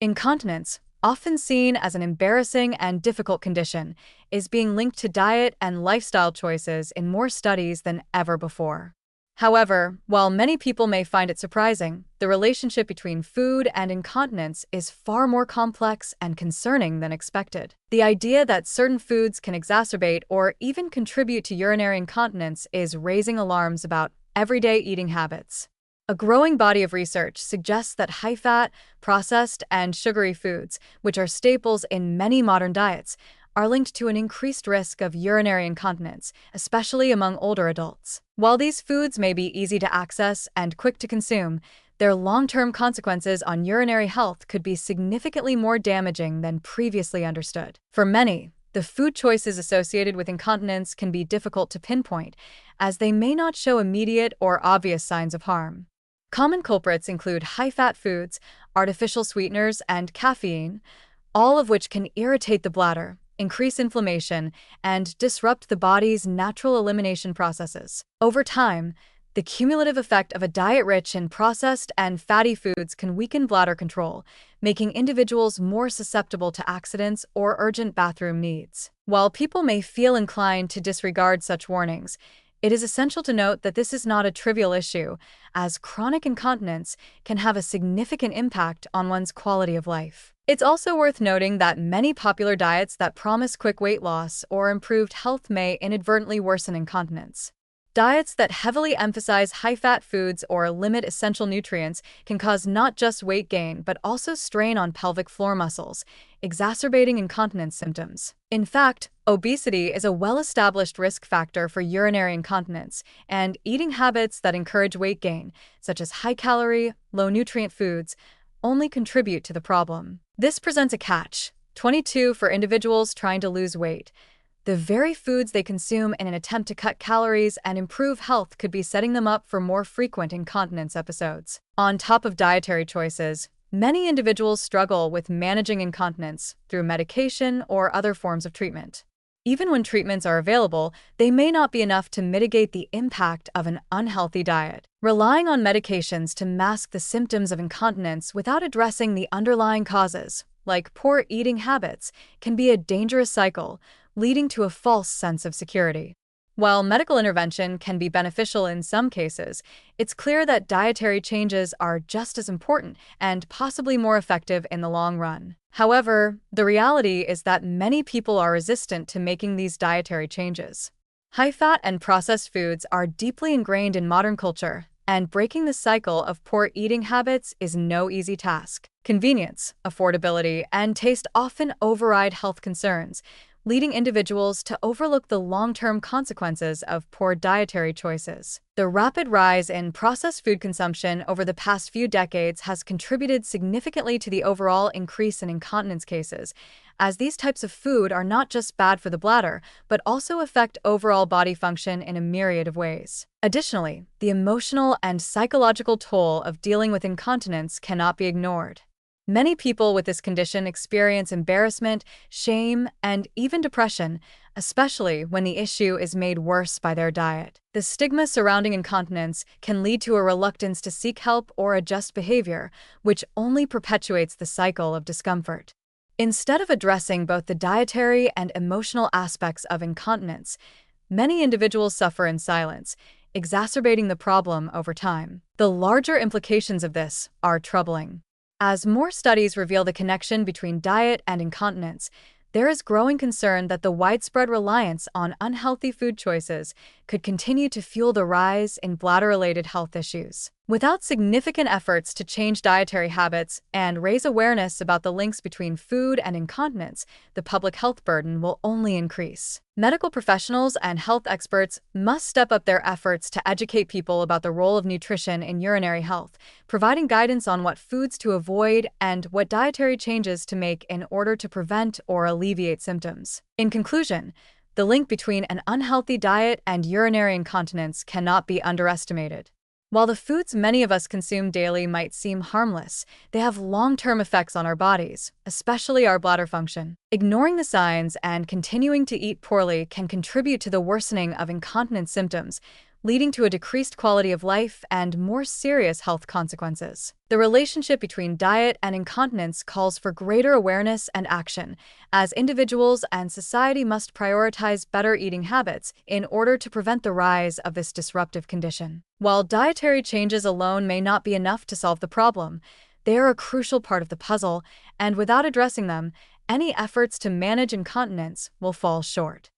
Incontinence, often seen as an embarrassing and difficult condition, is being linked to diet and lifestyle choices in more studies than ever before. However, while many people may find it surprising, the relationship between food and incontinence is far more complex and concerning than expected. The idea that certain foods can exacerbate or even contribute to urinary incontinence is raising alarms about everyday eating habits. A growing body of research suggests that high-fat, processed, and sugary foods, which are staples in many modern diets, are linked to an increased risk of urinary incontinence, especially among older adults. While these foods may be easy to access and quick to consume, their long-term consequences on urinary health could be significantly more damaging than previously understood. For many, the food choices associated with incontinence can be difficult to pinpoint, as they may not show immediate or obvious signs of harm. Common culprits include high-fat foods, artificial sweeteners, and caffeine, all of which can irritate the bladder, increase inflammation, and disrupt the body's natural elimination processes. Over time, the cumulative effect of a diet rich in processed and fatty foods can weaken bladder control, making individuals more susceptible to accidents or urgent bathroom needs. While people may feel inclined to disregard such warnings, it is essential to note that this is not a trivial issue, as chronic incontinence can have a significant impact on one's quality of life. It's also worth noting that many popular diets that promise quick weight loss or improved health may inadvertently worsen incontinence. Diets that heavily emphasize high-fat foods or limit essential nutrients can cause not just weight gain but also strain on pelvic floor muscles, exacerbating incontinence symptoms. In fact, obesity is a well-established risk factor for urinary incontinence, and eating habits that encourage weight gain, such as high-calorie, low-nutrient foods, only contribute to the problem. This presents a catch-22 for individuals trying to lose weight. The very foods they consume in an attempt to cut calories and improve health could be setting them up for more frequent incontinence episodes. On top of dietary choices, many individuals struggle with managing incontinence through medication or other forms of treatment. Even when treatments are available, they may not be enough to mitigate the impact of an unhealthy diet. Relying on medications to mask the symptoms of incontinence without addressing the underlying causes, like poor eating habits, can be a dangerous cycle, leading to a false sense of security. While medical intervention can be beneficial in some cases, it's clear that dietary changes are just as important and possibly more effective in the long run. However, the reality is that many people are resistant to making these dietary changes. High-fat and processed foods are deeply ingrained in modern culture, and breaking the cycle of poor eating habits is no easy task. Convenience, affordability, and taste often override health concerns, leading individuals to overlook the long-term consequences of poor dietary choices. The rapid rise in processed food consumption over the past few decades has contributed significantly to the overall increase in incontinence cases, as these types of food are not just bad for the bladder, but also affect overall body function in a myriad of ways. Additionally, the emotional and psychological toll of dealing with incontinence cannot be ignored. Many people with this condition experience embarrassment, shame, and even depression, especially when the issue is made worse by their diet. The stigma surrounding incontinence can lead to a reluctance to seek help or adjust behavior, which only perpetuates the cycle of discomfort. Instead of addressing both the dietary and emotional aspects of incontinence, many individuals suffer in silence, exacerbating the problem over time. The larger implications of this are troubling. As more studies reveal the connection between diet and incontinence, there is growing concern that the widespread reliance on unhealthy food choices could continue to fuel the rise in bladder-related health issues. Without significant efforts to change dietary habits and raise awareness about the links between food and incontinence, the public health burden will only increase. Medical professionals and health experts must step up their efforts to educate people about the role of nutrition in urinary health, providing guidance on what foods to avoid and what dietary changes to make in order to prevent or alleviate symptoms. In conclusion, the link between an unhealthy diet and urinary incontinence cannot be underestimated. While the foods many of us consume daily might seem harmless, they have long-term effects on our bodies, especially our bladder function. Ignoring the signs and continuing to eat poorly can contribute to the worsening of incontinence symptoms, leading to a decreased quality of life and more serious health consequences. The relationship between diet and incontinence calls for greater awareness and action, as individuals and society must prioritize better eating habits in order to prevent the rise of this disruptive condition. While dietary changes alone may not be enough to solve the problem, they are a crucial part of the puzzle, and without addressing them, any efforts to manage incontinence will fall short.